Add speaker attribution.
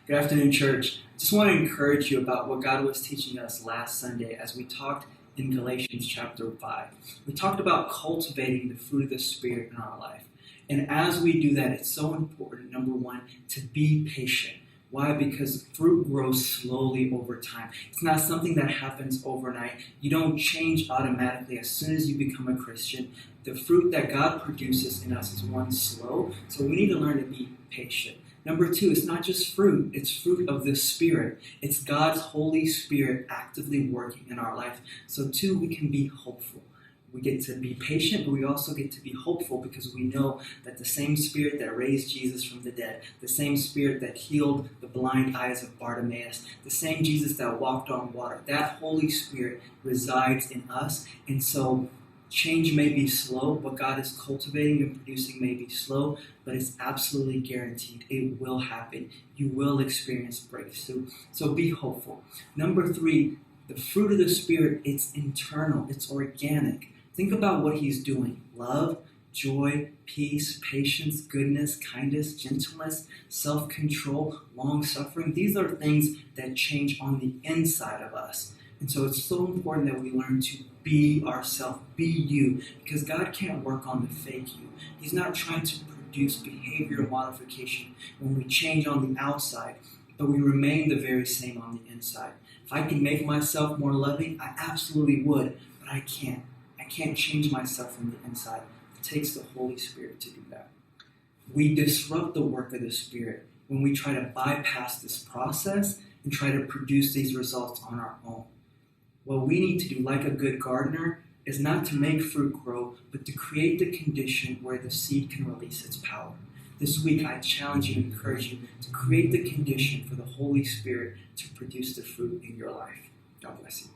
Speaker 1: Good afternoon, church. Just want to encourage you about what God was teaching us last Sunday as we talked in Galatians chapter 5. We talked about cultivating the fruit of the Spirit in our life. And as we do that, it's so important, number one, to be patient. Why? Because fruit grows slowly over time. It's not something that happens overnight. You don't change automatically as soon as you become a Christian. The fruit that God produces in us is one slow, so we need to learn to be patient. Number two, it's not just fruit, it's fruit of the Spirit. It's God's Holy Spirit actively working in our life. So two, we can be hopeful. We get to be patient, but we also get to be hopeful because we know that the same Spirit that raised Jesus from the dead, the same Spirit that healed the blind eyes of Bartimaeus, the same Jesus that walked on water, that Holy Spirit resides in us. And so change may be slow, what God is cultivating and producing may be slow, but it's absolutely guaranteed. It will happen. You will experience breakthrough. So be hopeful. Number three, the fruit of the Spirit, it's internal, it's organic. Think about what He's doing. Love, joy, peace, patience, goodness, kindness, gentleness, self-control, long-suffering. These are things that change on the inside of us. And so it's so important that we learn to be ourselves, be you, because God can't work on the fake you. He's not trying to produce behavioral modification when we change on the outside, but we remain the very same on the inside. If I can make myself more loving, I absolutely would, but I can't. I can't change myself from the inside. It takes the Holy Spirit to do that. We disrupt the work of the Spirit when we try to bypass this process and try to produce these results on our own. What we need to do, like a good gardener, is not to make fruit grow, but to create the condition where the seed can release its power. This week, I challenge you and encourage you to create the condition for the Holy Spirit to produce the fruit in your life. God bless you.